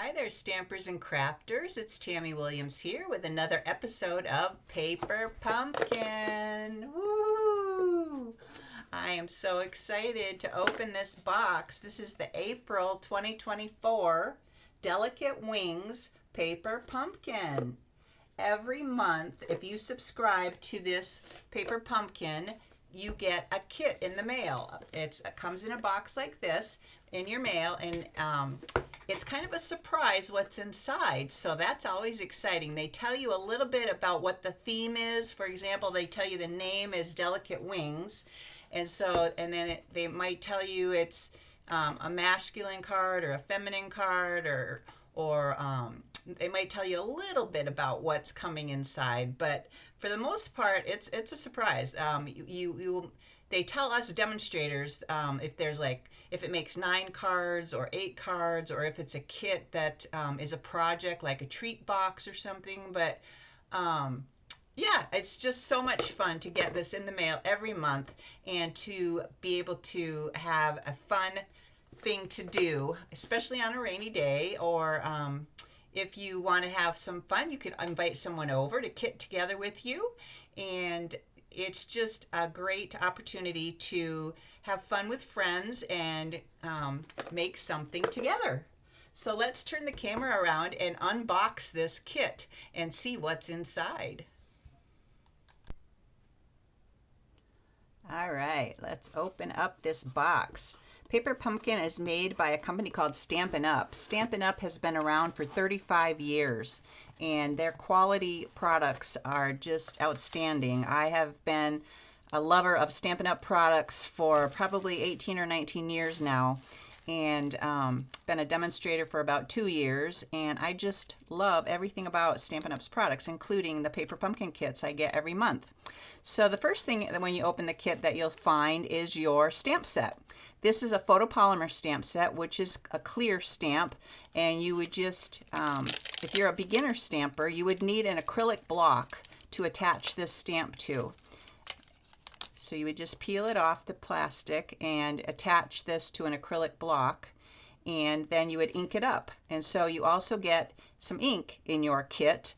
Hi there, stampers and crafters. It's Tammy Williams here with another episode of Paper Pumpkin. Woo! I am so excited to open this box. This is the April 2024 Delicate Wings Paper Pumpkin. Every month, if you subscribe to this Paper Pumpkin, you get a kit in the mail. It comes in a box like this in your mail, and it's kind of a surprise what's inside, so that's always exciting. They tell you a little bit about what the theme is. For example, they tell you the name is Delicate Wings, and then they might tell you it's a masculine card or a feminine card, or they might tell you a little bit about what's coming inside, but for the most part, it's a surprise. They tell us demonstrators if it makes 9 cards or 8 cards, or if it's a kit that is a project like a treat box or something. But yeah, it's just so much fun to get this in the mail every month and to be able to have a fun thing to do, especially on a rainy day, or if you want to have some fun, you can invite someone over to kit together with you, and it's just a great opportunity to have fun with friends and make something together. So let's turn the camera around and unbox this kit and see what's inside. All right, let's open up this box. Paper Pumpkin is made by a company called Stampin Up. Stampin Up has been around for 35 years, and their quality products are just outstanding. I have been a lover of Stampin Up products for probably 18 or 19 years now, and been a demonstrator for about 2 years, and I just love everything about Stampin Up's products, including the Paper Pumpkin kits I get every month. So the first thing when you open the kit that you'll find is your stamp set. This is a photopolymer stamp set, which is a clear stamp, and you would just, if you're a beginner stamper, you would need an acrylic block to attach this stamp to. So you would just peel it off the plastic and attach this to an acrylic block, and then you would ink it up. And so you also get some ink in your kit.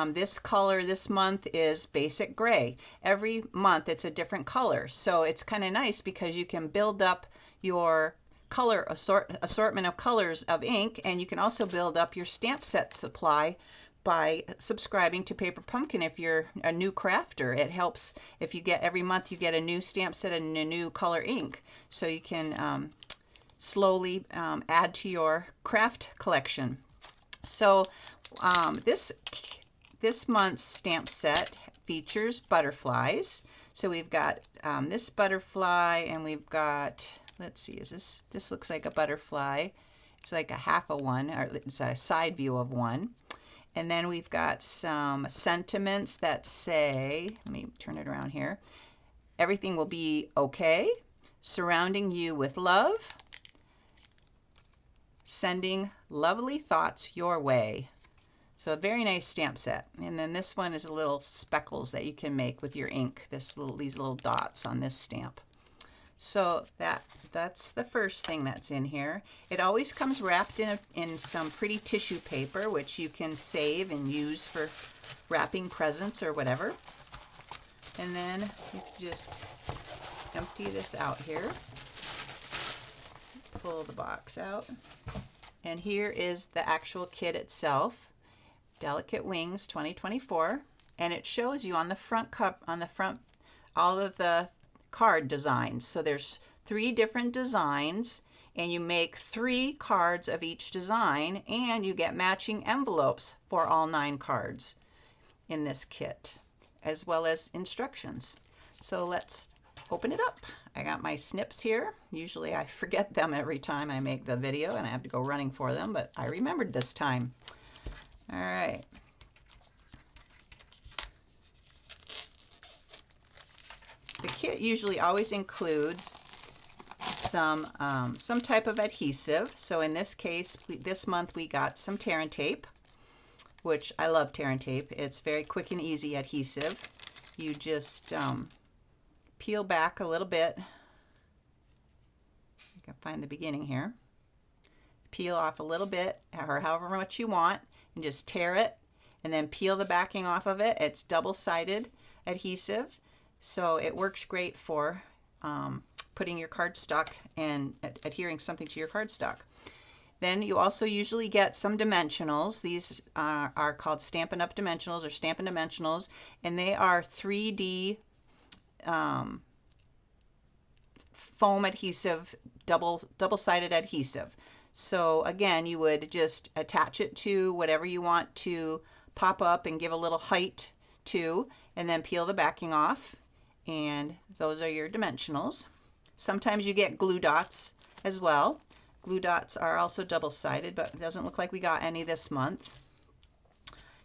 This color this month is basic gray. Every month it's a different color, so it's kind of nice because you can build up your color assortment of colors of ink, and you can also build up your stamp set supply by subscribing to Paper Pumpkin. If you're a new crafter, it helps if you get every month you get a new stamp set and a new color ink, so you can slowly add to your craft collection. So this month's stamp set features butterflies. So we've got this butterfly, and we've got, let's see, this looks like a butterfly. It's like a half of one, or it's a side view of one. And then we've got some sentiments that say, let me turn it around here, everything will be okay, surrounding you with love, sending lovely thoughts your way. So a very nice stamp set. And then this one is a little speckles that you can make with your ink, these little dots on this stamp. So that's the first thing that's in here. It always comes wrapped in some pretty tissue paper, which you can save and use for wrapping presents or whatever. And then you just empty this out here. Pull the box out. And here is the actual kit itself. Delicate Wings 2024, and it shows you on the front all of the card designs. So there's 3 different designs, and you make 3 cards of each design, and you get matching envelopes for all 9 cards in this kit, as well as instructions. So let's open it up. I got my snips here. Usually I forget them every time I make the video and I have to go running for them, but I remembered this time. All right. The kit usually always includes some type of adhesive. So in this case, this month we got some tear and tape, which I love tear and tape. It's very quick and easy adhesive. You just peel back a little bit. I can find the beginning here. peel off a little bit, or however much you want, and just tear it, and then peel the backing off of it. It's double-sided adhesive, so it works great for putting your cardstock and adhering something to your cardstock. Then you also usually get some dimensionals. These are called Stampin Up dimensionals or Stampin' Dimensionals, and they are 3D foam adhesive, double-sided adhesive. So again, you would just attach it to whatever you want to pop up and give a little height to, and then peel the backing off, and those are your dimensionals. Sometimes you get glue dots as well. Glue dots are also double-sided, but it doesn't look like we got any this month.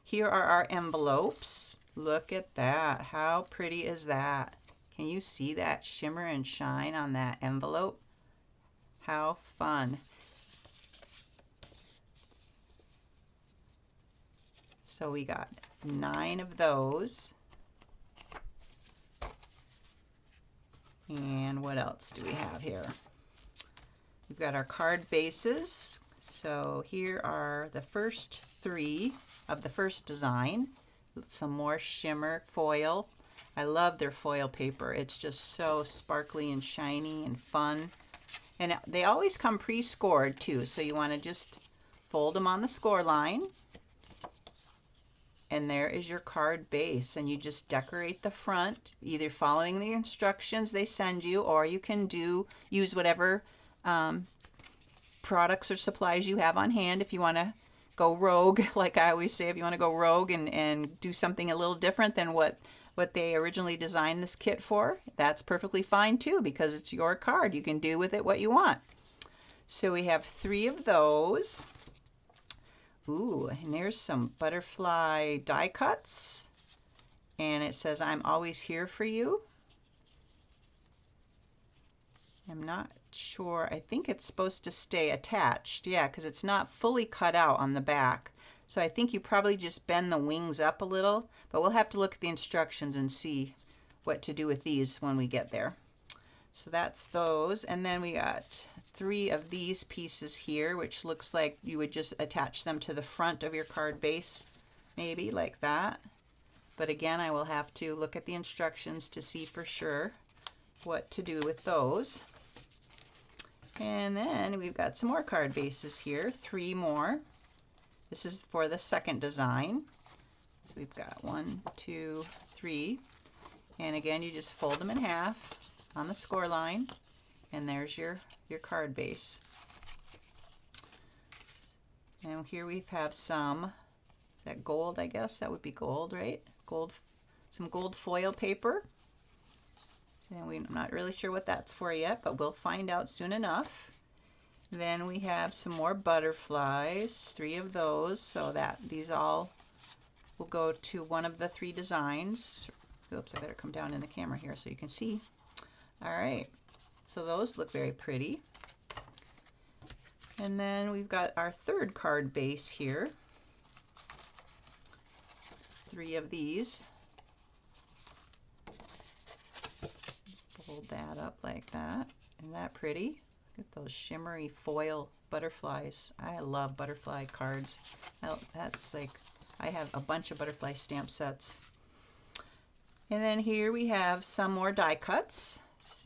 Here are our envelopes. Look at that. How pretty is that? Can you see that shimmer and shine on that envelope? How fun. So we got 9 of those. And what else do we have here? We've got our card bases. So here are the first 3 of the first design. Some more shimmer foil. I love their foil paper. It's just so sparkly and shiny and fun. And they always come pre-scored too, so you want to just fold them on the score line. And there is your card base, and you just decorate the front, either following the instructions they send you, or you can use whatever products or supplies you have on hand if you want to go rogue. Like I always say, if you want to go rogue and do something a little different than what they originally designed this kit for, that's perfectly fine too, because it's your card. You can do with it what you want. So we have 3 of those. Ooh, and there's some butterfly die cuts, and it says, "I'm always here for you." I'm not sure. I think it's supposed to stay attached. Yeah, because it's not fully cut out on the back. So I think you probably just bend the wings up a little, but we'll have to look at the instructions and see what to do with these when we get there. So that's those. And then we got 3 of these pieces here, which looks like you would just attach them to the front of your card base, maybe like that. But again, I will have to look at the instructions to see for sure what to do with those. And then we've got some more card bases here, 3 more. This is for the second design. So we've got 1, 2, 3. And again, you just fold them in half on the score line, and there's your card base. And here we have some, is that gold? I guess that would be gold, right? Gold, some gold foil paper. And I'm not really sure what that's for yet, but we'll find out soon enough. Then we have some more butterflies, 3 of those, so that these all will go to one of the 3 designs. Oops, I better come down in the camera here so you can see. All right, so those look very pretty. And then we've got our third card base here. 3 of these. Fold that up like that. Isn't that pretty? Look at those shimmery foil butterflies. I love butterfly cards. That's like, I have a bunch of butterfly stamp sets. And then here we have some more die cuts.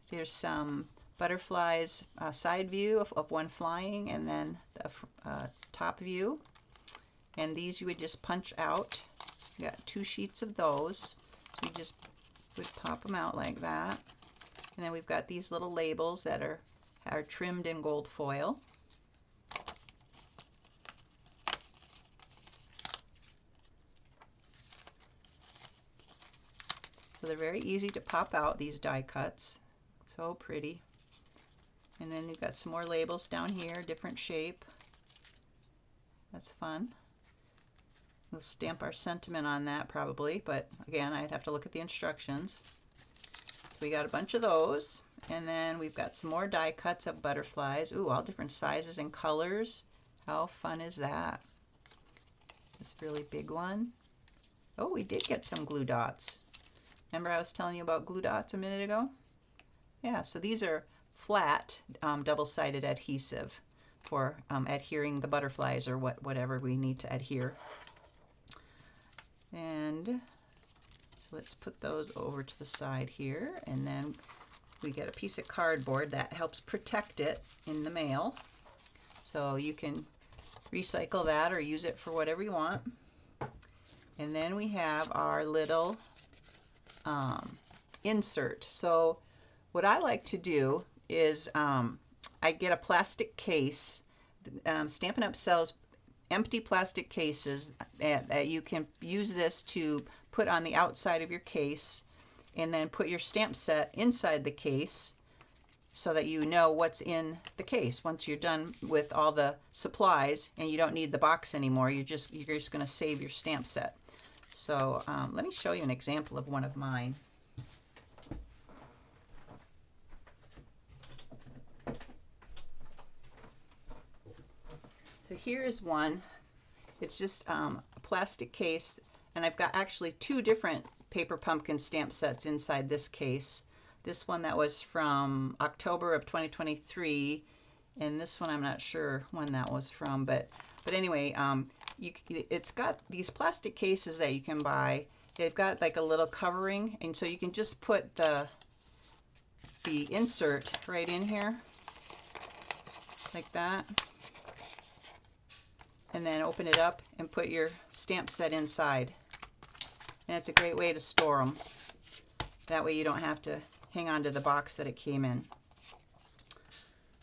There's some butterflies side view of one flying, and then the top view. And these you would just punch out. You got 2 sheets of those. So you just would pop them out like that. And then we've got these little labels that are trimmed in gold foil. So they're very easy to pop out, these die cuts. So pretty. And then you've got some more labels down here, different shape. That's fun. We'll stamp our sentiment on that probably, but again, I'd have to look at the instructions. So we got a bunch of those, and then we've got some more die cuts of butterflies. Ooh, all different sizes and colors. How fun is that? This really big one. Oh, we did get some glue dots. Remember I was telling you about glue dots a minute ago? Yeah, so these are flat double-sided adhesive for adhering the butterflies or whatever we need to adhere. And so let's put those over to the side here, and then we get a piece of cardboard that helps protect it in the mail. So you can recycle that or use it for whatever you want. And then we have our little insert. So what I like to do is I get a plastic case. Stampin' Up! Sells empty plastic cases that you can use this to put on the outside of your case, and then put your stamp set inside the case so that you know what's in the case once you're done with all the supplies and you don't need the box anymore. You're just going to save your stamp set. So let me show you an example of one of mine. So here is one. It's just a plastic case, and I've got actually two different paper pumpkin stamp sets inside this case. This one that was from October of 2023, and this one I'm not sure when that was from, but anyway, it's got these plastic cases that you can buy. They've got like a little covering, and so you can just put the insert right in here like that, and then open it up and put your stamp set inside. And it's a great way to store them. That way you don't have to hang on to the box that it came in.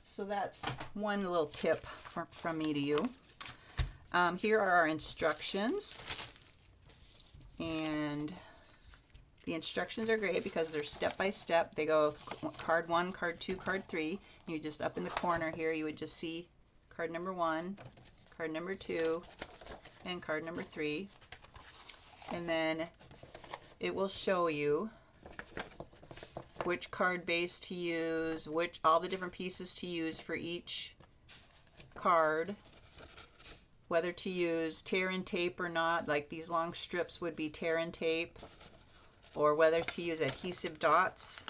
So that's one little tip from me to you. Here are our instructions. And the instructions are great because they're step by step. They go card 1, card 2, card 3. You just up in the corner here, you would just see card number 1, card number 2, and card number 3. And then it will show you which card base to use, all the different pieces to use for each card, whether to use tear and tape or not, like these long strips would be tear and tape, or whether to use adhesive dots.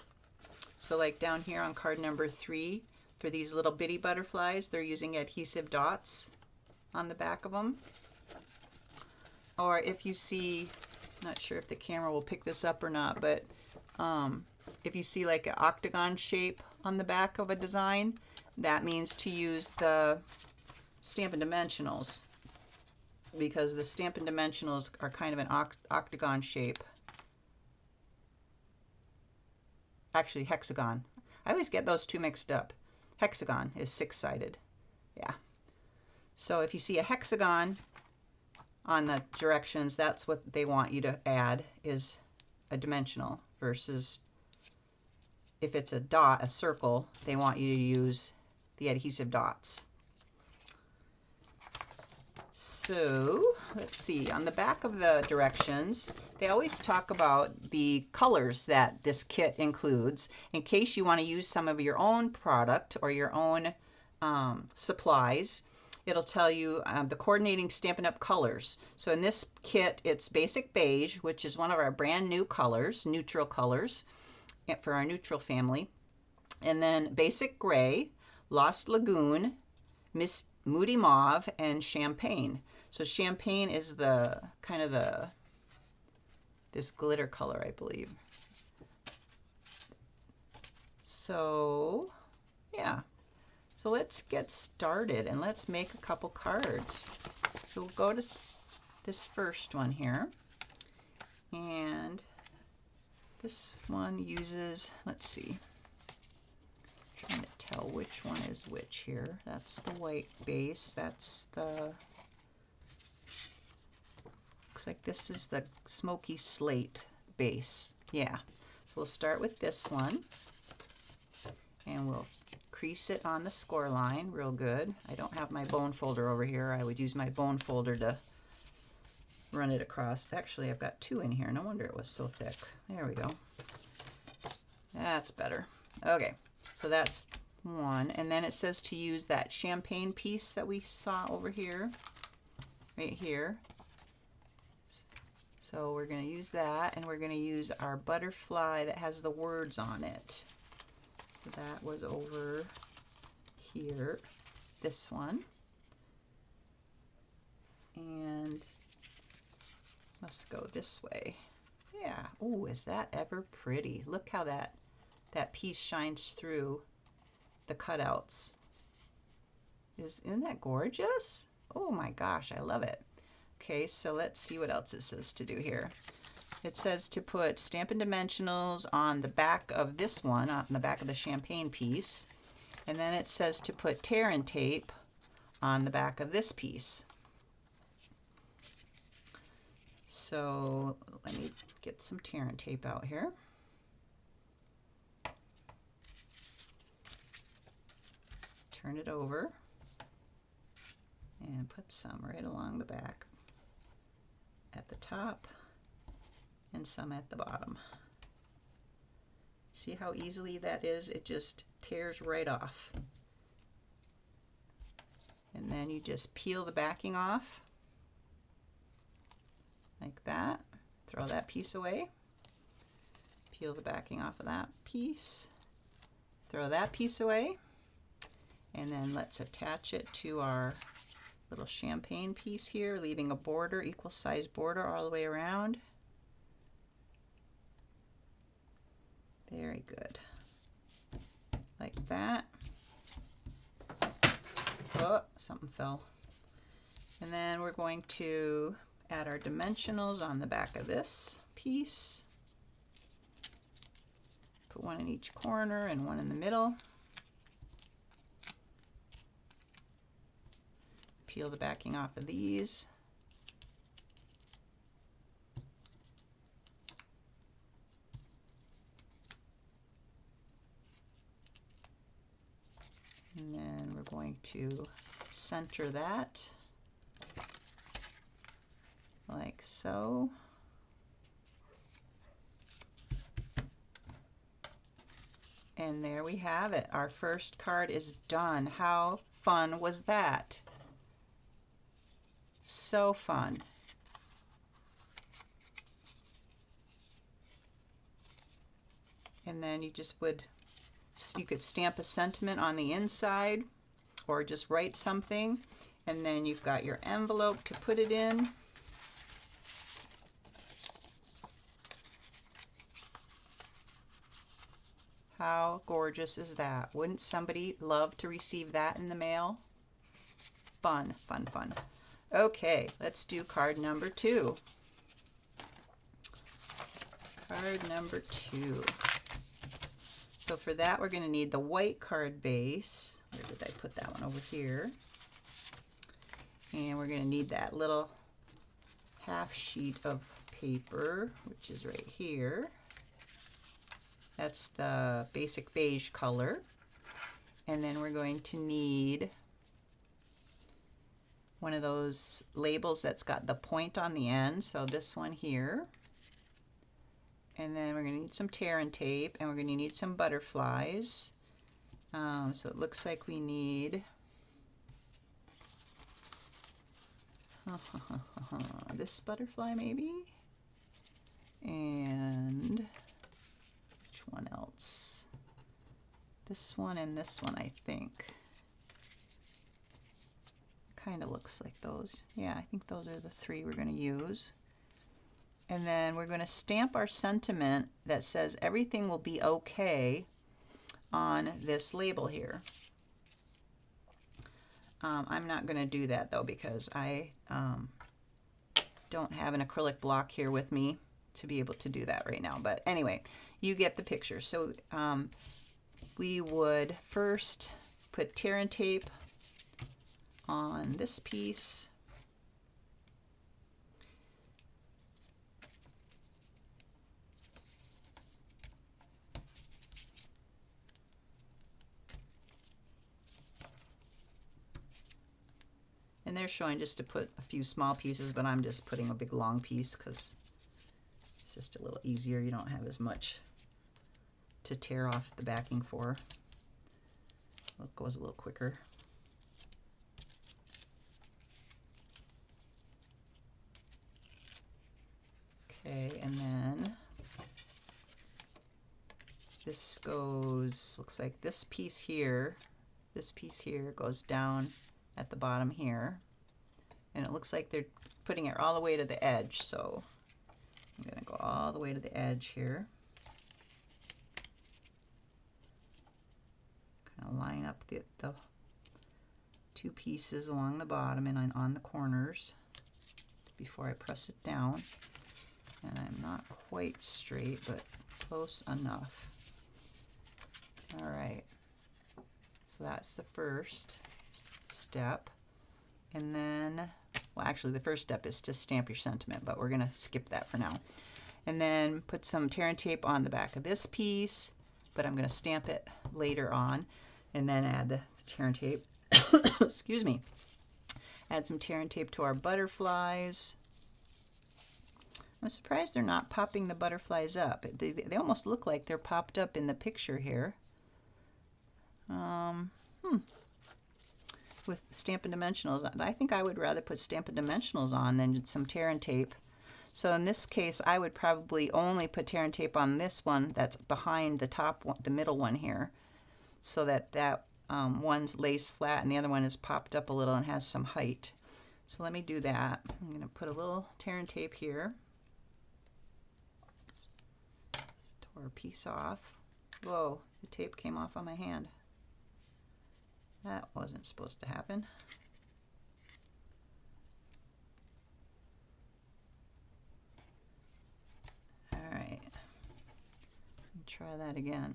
So like down here on card number 3, for these little bitty butterflies, they're using adhesive dots on the back of them. Or if you see, not sure if the camera will pick this up or not, but if you see like an octagon shape on the back of a design, that means to use the Stampin' Dimensionals, because the Stampin' Dimensionals are kind of an octagon shape. Actually, hexagon. I always get those two mixed up. Hexagon is 6-sided. Yeah. So if you see a hexagon on the directions, that's what they want you to add, is a dimensional, versus if it's a dot, a circle, they want you to use the adhesive dots. So let's see, on the back of the directions, they always talk about the colors that this kit includes in case you want to use some of your own product or your own supplies. It'll tell you the coordinating Stampin' Up! Colors. So in this kit, it's Basic Beige, which is one of our brand new colors, neutral colors, for our neutral family. And then Basic Gray, Lost Lagoon, Miss Moody Mauve, and Champagne. So Champagne is the kind of this glitter color, I believe. So yeah. So let's get started and let's make a couple cards. So we'll go to this first one here. And this one uses, let's see, trying to tell which one is which here. That's the white base. That's the, looks like this is the smoky slate base. Yeah. So we'll start with this one. And we'll crease it on the score line real good. I don't have my bone folder over here. I would use my bone folder to run it across. Actually, I've got 2 in here. No wonder it was so thick. There we go. That's better. Okay, so that's one. And then it says to use that champagne piece that we saw over here, right here. So we're going to use that, and we're going to use our butterfly that has the words on it. So that was over here. this one. And let's go this way. Yeah. Oh, is that ever pretty? Look how that piece shines through the cutouts. Isn't that gorgeous? Oh my gosh, I love it. Okay, so let's see what else it says to do here. It says to put Stampin' Dimensionals on the back of this one, on the back of the champagne piece. And then it says to put tear and tape on the back of this piece. So let me get some tear and tape out here. Turn it over and put some right along the back at the top and some at the bottom. See how easily that is? It just tears right off. And then you just peel the backing off like that. Throw that piece away. Peel the backing off of that piece. Throw that piece away. And then let's attach it to our little champagne piece here, leaving a border, equal size border all the way around. Very good. Like that. Oh, something fell. And then we're going to add our dimensionals on the back of this piece. Put one in each corner and one in the middle. Peel the backing off of these. And then we're going to center that like so. And there we have it. Our first card is done. How fun was that? So fun. And then you could stamp a sentiment on the inside or just write something. And then you've got your envelope to put it in. How gorgeous is that? Wouldn't somebody love to receive that in the mail? Fun, fun, fun. Okay, let's do card number 2. Card number 2. So for that, we're going to need the white card base. Where did I put that one? Over here. And we're going to need that little half sheet of paper, which is right here. That's the basic beige color. And then we're going to need one of those labels that's got the point on the end. So this one here. And then we're going to need some tear and tape, and we're going to need some butterflies. So it looks like we need this butterfly maybe, and which one else? This one and this one, I think. Kind of looks like those. Yeah, I think those are the 3 we're going to use. And then we're going to stamp our sentiment that says everything will be okay on this label here. I'm not going to do that though because I don't have an acrylic block here with me to be able to do that right now. But anyway, you get the picture. So we would first put tear and tape on this piece. And they're showing just to put a few small pieces, but I'm just putting a big long piece because it's just a little easier. You don't have as much to tear off the backing for. It goes a little quicker. Okay, and then this goes, looks like this piece here this piece here goes down at the bottom here, and it looks like they're putting it all the way to the edge, so I'm going to go all the way to the edge here. Kind of line up the two pieces along the bottom and on the corners before I press it down. And I'm not quite straight, but close enough. All right, so that's the first step. And then, well, actually the first step is to stamp your sentiment, but we're going to skip that for now. And then put some tear and tape on the back of this piece, but I'm going to stamp it later on, and then add the tear and tape. Excuse me. Add some tear and tape to our butterflies. I'm surprised they're not popping the butterflies up. They almost look like they're popped up in the picture here. With Stampin' Dimensionals. I think I would rather put Stampin' Dimensionals on than some tear and tape. So in this case, I would probably only put tear and tape on this one that's behind the top one, the middle one here, so that one's lays flat and the other one is popped up a little and has some height. So let me do that. I'm going to put a little tear and tape here. Just tore a piece off. Whoa, the tape came off on my hand. That wasn't supposed to happen. All right, try that again.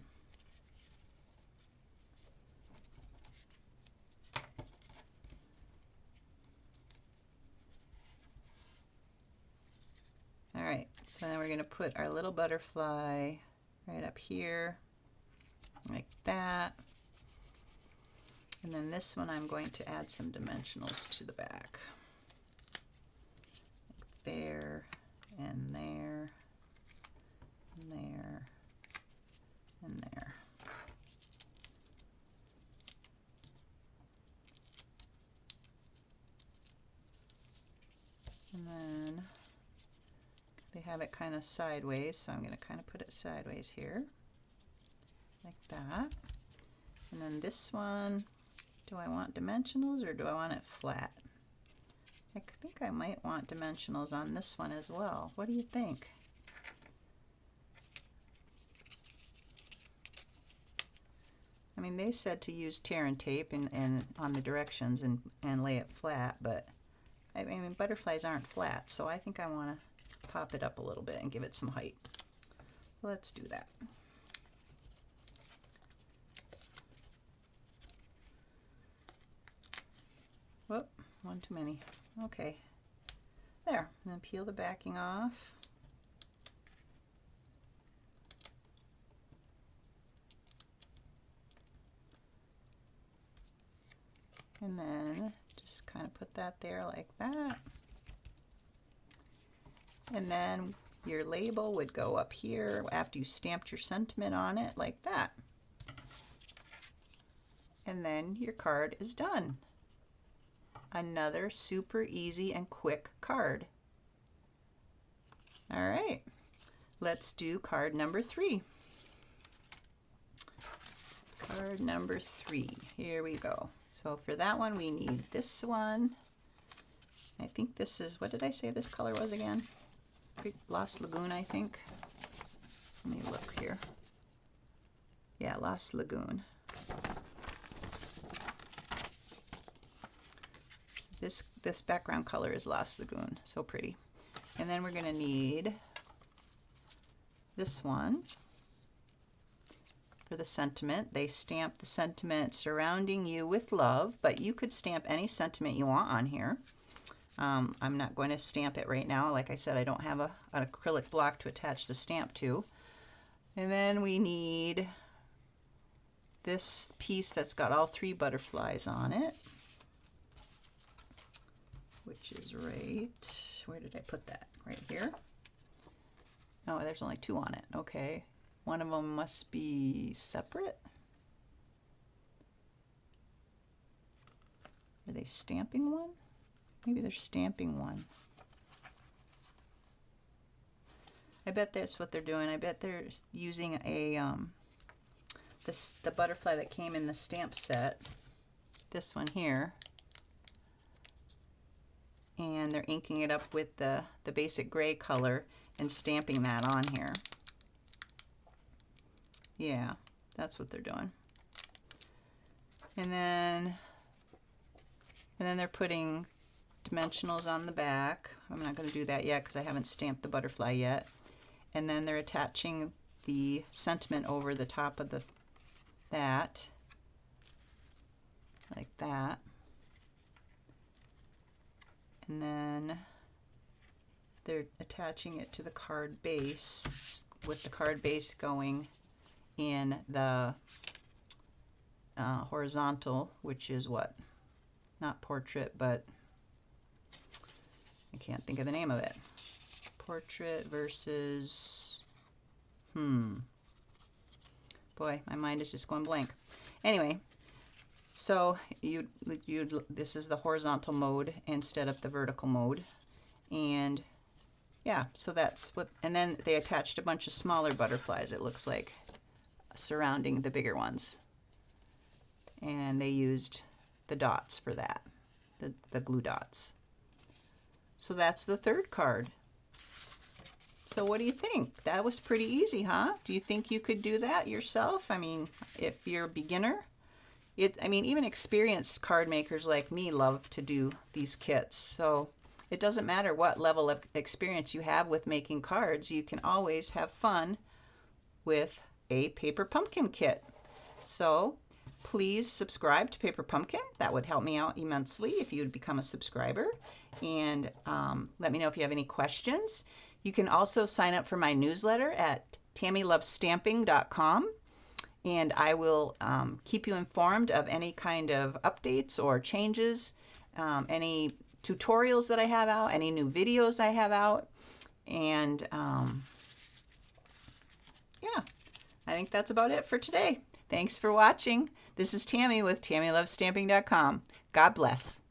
All right, so then we're going to put our little butterfly right up here, like that. And then this one I'm going to add some dimensionals to the back. Like there, and there, and there, and there. And then they have it kind of sideways, so I'm going to kind of put it sideways here, like that. And then this one, do I want dimensionals or do I want it flat? I think I might want dimensionals on this one as well. What do you think? I mean, they said to use tear and tape and on the directions and lay it flat, but I mean, butterflies aren't flat, so I think I want to pop it up a little bit and give it some height. So let's do that. Whoop, one too many. Okay, there. And then peel the backing off. And then just kind of put that there like that. And then your label would go up here after you stamped your sentiment on it like that. And then your card is done. Another super easy and quick card. All right, let's do card number 3. Card number 3, here we go. So for that one we need this one. I think this is, what did I say this color was again? Lost Lagoon, I think. Let me look here. Yeah, Lost Lagoon. This background color is Lost Lagoon, so pretty. And then we're going to need this one for the sentiment. They stamp the sentiment surrounding you with love, but you could stamp any sentiment you want on here. I'm not going to stamp it right now. Like I said, I don't have an acrylic block to attach the stamp to. And then we need this piece that's got all 3 butterflies on it, which is right, where did I put that? Right here. Oh, there's only 2 on it. Okay. One of them must be separate. Are they stamping one? Maybe they're stamping one. I bet that's what they're doing. I bet they're using a the butterfly that came in the stamp set. this one here, and they're inking it up with the basic gray color and stamping that on here. Yeah, that's what they're doing. And then they're putting dimensionals on the back. I'm not going to do that yet because I haven't stamped the butterfly yet. And then they're attaching the sentiment over the top of that, like that. And then they're attaching it to the card base, with the card base going in the horizontal, which is what? Not portrait, but I can't think of the name of it. Portrait versus, boy, my mind is just going blank. Anyway, so this is the horizontal mode instead of the vertical mode. And yeah, so that's what, and then they attached a bunch of smaller butterflies, it looks like, surrounding the bigger ones. And they used the dots for that, the glue dots. So that's the third card. So what do you think? That was pretty easy, huh? Do you think you could do that yourself? I mean, if you're a beginner, even experienced card makers like me love to do these kits. So it doesn't matter what level of experience you have with making cards, you can always have fun with a paper pumpkin kit. So please subscribe to Paper Pumpkin. That would help me out immensely if you'd become a subscriber. And let me know if you have any questions. You can also sign up for my newsletter at tammylovestamping.com. And I will keep you informed of any kind of updates or changes, any tutorials that I have out, any new videos I have out. And yeah, I think that's about it for today. Thanks for watching. This is Tammy with TammyLovesStamping.com. God bless.